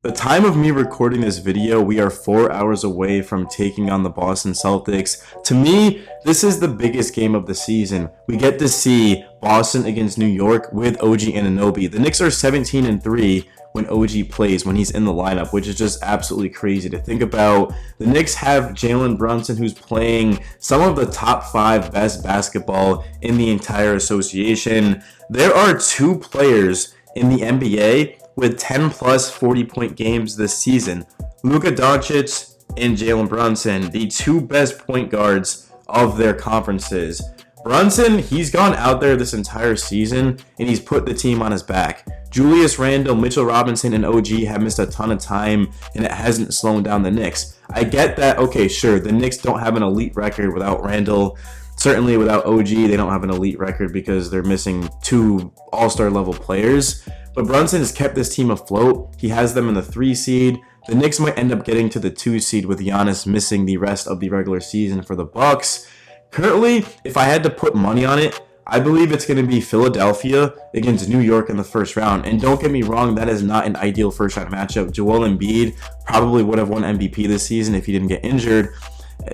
The time of me recording this video, we are 4 hours away from taking on the Boston Celtics. To me, this is the biggest game of the season. We get to see Boston against New York with OG Anunoby. The Knicks are 17-3 when OG plays, when he's in the lineup, which is just absolutely crazy to think about. The Knicks have Jalen Brunson, who's playing some of the top 5 best basketball in the entire association. There are 2 players in the NBA with 10 plus 40-point games this season. Luka Doncic and Jalen Brunson, the 2 best point guards of their conferences. Brunson, he's gone out there this entire season and he's put the team on his back. Julius Randle, Mitchell Robinson, and OG have missed a ton of time and it hasn't slowed down the Knicks. I get that, okay, sure, the Knicks don't have an elite record without Randle. Certainly without OG, they don't have an elite record because they're missing 2 all-star level players. But Brunson has kept this team afloat. He has them in the 3 seed. The Knicks might end up getting to the 2 seed with Giannis missing the rest of the regular season for the Bucks. Currently, if I had to put money on it, I believe it's going to be Philadelphia against New York in the first round. And don't get me wrong, that is not an ideal first round matchup. Joel Embiid probably would have won MVP this season if he didn't get injured.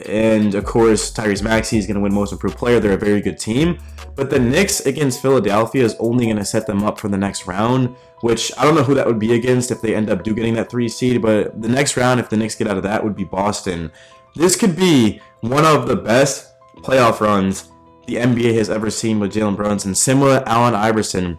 And of course, Tyrese Maxey is going to win Most Improved Player. They're a very good team. But the Knicks against Philadelphia is only going to set them up for the next round, which I don't know who that would be against if they end up getting that 3 seed. But the next round, if the Knicks get out of that, would be Boston. This could be one of the best playoff runs the NBA has ever seen with Jalen Brunson. Similar to Allen Iverson,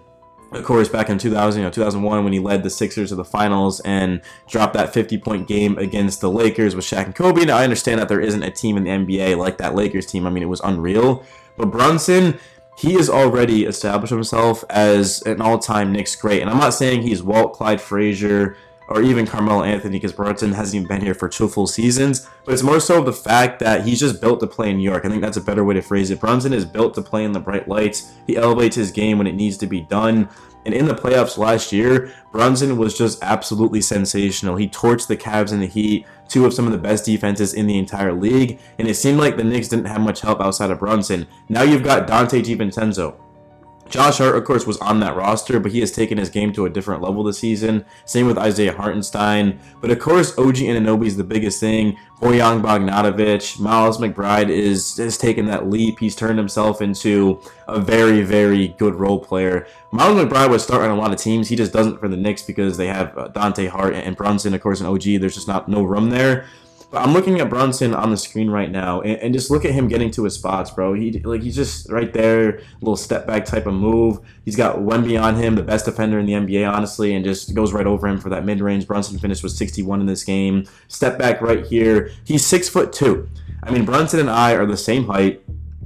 of course, back in 2001 when he led the Sixers to the finals and dropped that 50-point game against the Lakers with Shaq and Kobe. Now, I understand that there isn't a team in the NBA like that Lakers team. I mean, it was unreal. But Brunson, he has already established himself as an all-time Knicks great. And I'm not saying he's Walt, Clyde Frazier, or even Carmelo Anthony, because Brunson hasn't even been here for 2 full seasons. But it's more so the fact that he's just built to play in New York. I think that's a better way to phrase it. Brunson is built to play in the bright lights. He elevates his game when it needs to be done. And in the playoffs last year, Brunson was just absolutely sensational. He torched the Cavs and the Heat, 2 of some of the best defenses in the entire league. And it seemed like the Knicks didn't have much help outside of Brunson. Now you've got Dante DiVincenzo. Josh Hart, of course, was on that roster, but he has taken his game to a different level this season. Same with Isaiah Hartenstein. But of course, OG Anunoby is the biggest thing. Bojan Bogdanovic, Miles McBride has taken that leap. He's turned himself into a very, very good role player. Miles McBride would start on a lot of teams. He just doesn't for the Knicks because they have Dante Hart and Brunson, of course, and OG. There's just no room there. But I'm looking at Brunson on the screen right now, and just look at him getting to his spots, bro. He's just right there, little step back type of move. He's got Wemby on him, the best defender in the NBA, honestly, and just goes right over him for that mid-range. Brunson finished with 61 in this game. Step back right here. He's 6'2". I mean, Brunson and I are the same height.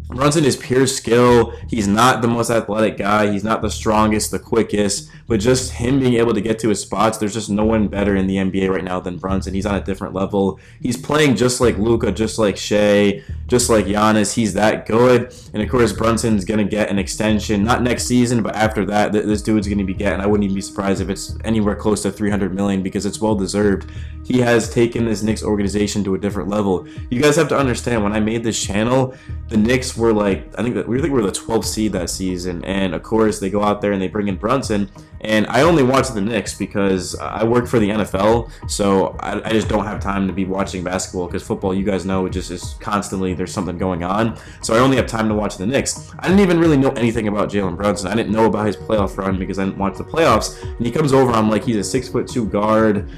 Brunson is pure skill. He's not the most athletic guy. He's not the strongest, the quickest, but just him being able to get to his spots, there's just no one better in the NBA right now than Brunson. He's on a different level. He's playing just like Luka, just like Shea, just like Giannis. He's that good. And of course, Brunson's going to get an extension, not next season, but after that, this dude's going to be getting, I wouldn't even be surprised if it's anywhere close to $300 million because it's well deserved. He has taken this Knicks organization to a different level. You guys have to understand, when I made this channel, the Knicks were like, I think we were the 12th seed that season, and of course they go out there and they bring in Brunson, and I only watch the Knicks because I work for the NFL, so I just don't have time to be watching basketball because football, you guys know, it just is constantly, there's something going on, so I only have time to watch the Knicks. I didn't even really know anything about Jalen Brunson. I didn't know about his playoff run because I didn't watch the playoffs, and he comes over, I'm like, he's a 6'2" guard.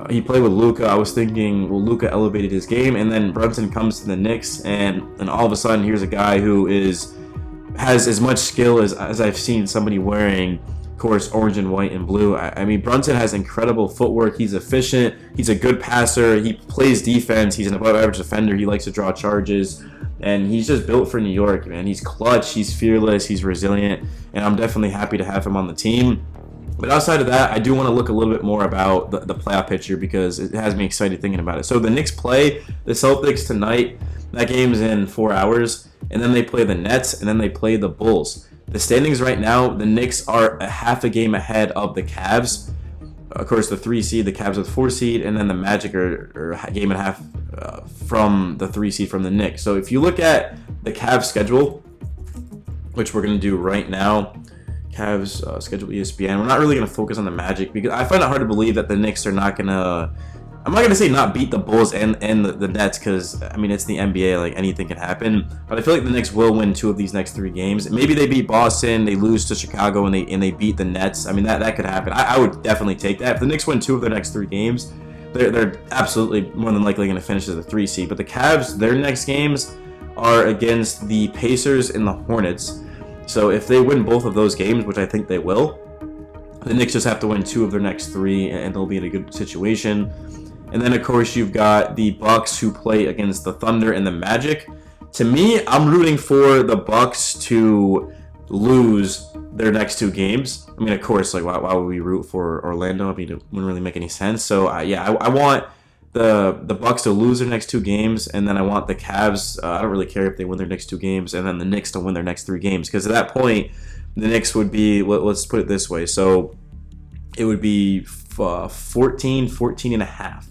He played with Luka. I was thinking, well, Luka elevated his game, and then Brunson comes to the Knicks, and all of a sudden, here's a guy who has as much skill as I've seen somebody wearing, of course, orange and white and blue. I mean, Brunson has incredible footwork. He's efficient. He's a good passer. He plays defense. He's an above-average defender. He likes to draw charges, and he's just built for New York, man. He's clutch. He's fearless. He's resilient, and I'm definitely happy to have him on the team. But outside of that, I do want to look a little bit more about the playoff picture because it has me excited thinking about it. So the Knicks play the Celtics tonight. That game's in 4 hours. And then they play the Nets, and then they play the Bulls. The standings right now, the Knicks are a half a game ahead of the Cavs. Of course, the 3 seed, the Cavs are the 4 seed, and then the Magic are a game and a half from the 3 seed from the Knicks. So if you look at the Cavs schedule, which we're going to do right now, Cavs schedule ESPN. We're not really going to focus on the Magic because I find it hard to believe that the Knicks are not going to. I'm not going to say not beat the Bulls and the Nets because, I mean, it's the NBA. Like, anything can happen. But I feel like the Knicks will win 2 of these next 3 games. Maybe they beat Boston, they lose to Chicago, and they beat the Nets. I mean, that could happen. I would definitely take that. If the Knicks win 2 of their next 3 games, they're absolutely more than likely going to finish as a 3 seed. But the Cavs, their next games are against the Pacers and the Hornets. So if they win both of those games, which I think they will, the Knicks just have to win 2 of their next 3, and they'll be in a good situation. And then, of course, you've got the Bucks who play against the Thunder and the Magic. To me, I'm rooting for the Bucks to lose their next 2 games. I mean, of course, like, why would we root for Orlando? I mean, it wouldn't really make any sense. So, I want the Bucks to lose their next 2 games, and then I want the Cavs. I don't really care if they win their next 2 games, and then the Knicks to win their next 3 games. Because at that point, the Knicks would be, let's put it this way. So, it would be 14 and a half.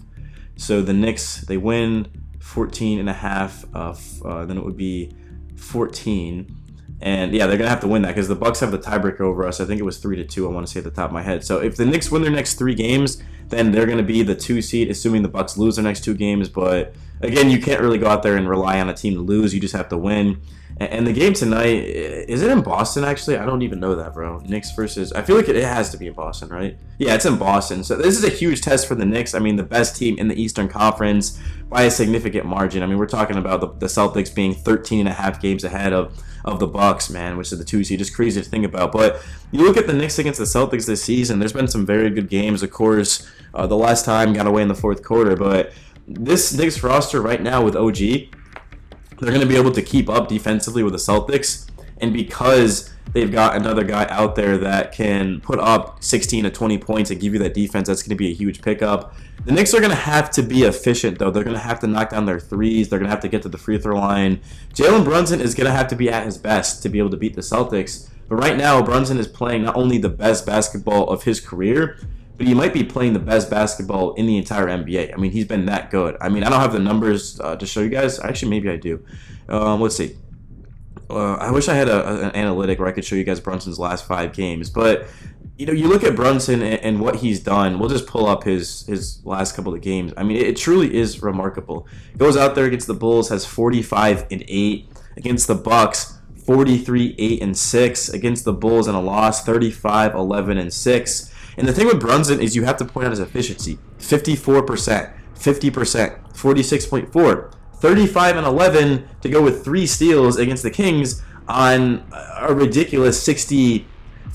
So the Knicks, they win 14 and a half, then it would be 14. And yeah, they're going to have to win that because the Bucks have the tiebreaker over us. I think it was 3-2, I want to say at the top of my head. So if the Knicks win their next 3 games, then they're going to be the 2 seed, assuming the Bucks lose their next 2 games. But again, you can't really go out there and rely on a team to lose. You just have to win. And the game tonight, is it in Boston, actually? I don't even know that, bro. Knicks versus... I feel like it has to be in Boston, right? Yeah, it's in Boston. So this is a huge test for the Knicks. I mean, the best team in the Eastern Conference by a significant margin. I mean, we're talking about the Celtics being 13 and a half games ahead of the Bucks, man, which is the 2 seed. Just crazy to think about. But you look at the Knicks against the Celtics this season, there's been some very good games. Of course, the last time got away in the 4th quarter. But this Knicks roster right now with OG... they're going to be able to keep up defensively with the Celtics, and because they've got another guy out there that can put up 16 to 20 points and give you that defense, that's going to be a huge pickup. The Knicks are going to have to be efficient, though. They're going to have to knock down their threes. They're going to have to get to the free throw line. Jalen Brunson is going to have to be at his best to be able to beat the Celtics. But right now, Brunson is playing not only the best basketball of his career, but he might be playing the best basketball in the entire NBA. I mean, he's been that good. I mean, I don't have the numbers to show you guys. Actually, maybe I do. Let's see. I wish I had an analytic where I could show you guys Brunson's last 5 games. But, you know, you look at Brunson and what he's done. We'll just pull up his last couple of games. I mean, it truly is remarkable. Goes out there against the Bulls, has 45 and 8. Against the Bucks, 43, 8 and 6. Against the Bulls in a loss, 35, 11 and 6. And the thing with Brunson is you have to point out his efficiency. 54%, 50%, 46.4, 35 and 11 to go with 3 steals against the Kings on a ridiculous 60,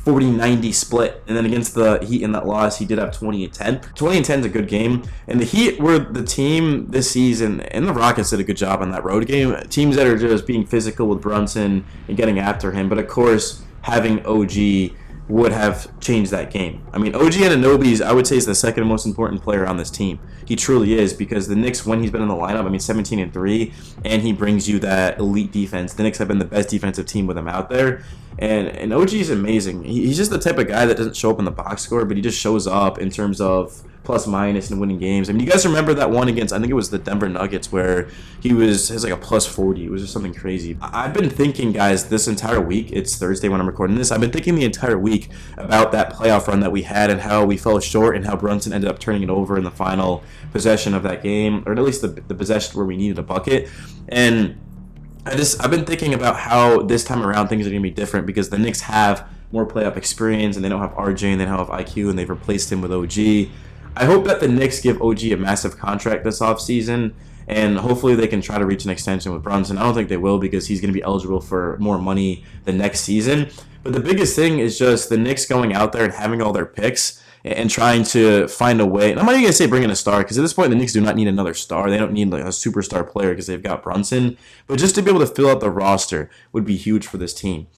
40, 90 split. And then against the Heat in that loss, he did have 20 and 10. 20 and 10 is a good game. And the Heat were the team this season, and the Rockets did a good job on that road game. Teams that are just being physical with Brunson and getting after him. But of course, having OG would have changed that game. I mean, OG Anunoby, I would say, is the second most important player on this team. He truly is, because the Knicks, when he's been in the lineup, I mean, 17 and 3, and he brings you that elite defense. The Knicks have been the best defensive team with him out there, and OG is amazing. He's just the type of guy that doesn't show up in the box score, but he just shows up in terms of plus minus and winning games. I mean, you guys remember that one against, I think it was the Denver Nuggets, where he has like a plus 40. It was just something crazy. I've been thinking, guys, this entire week, it's Thursday when I'm recording this, I've been thinking the entire week about that playoff run that we had and how we fell short and how Brunson ended up turning it over in the final possession of that game, or at least the possession where we needed a bucket. And I've been thinking about how this time around things are going to be different, because the Knicks have more playoff experience, and they don't have RJ, and they don't have IQ, and they've replaced him with OG. I hope that the Knicks give OG a massive contract this offseason, and hopefully they can try to reach an extension with Brunson. I don't think they will, because he's going to be eligible for more money the next season. But the biggest thing is just the Knicks going out there and having all their picks and trying to find a way. And I'm not even going to say bring in a star, because at this point the Knicks do not need another star. They don't need like a superstar player because they've got Brunson. But just to be able to fill out the roster would be huge for this team.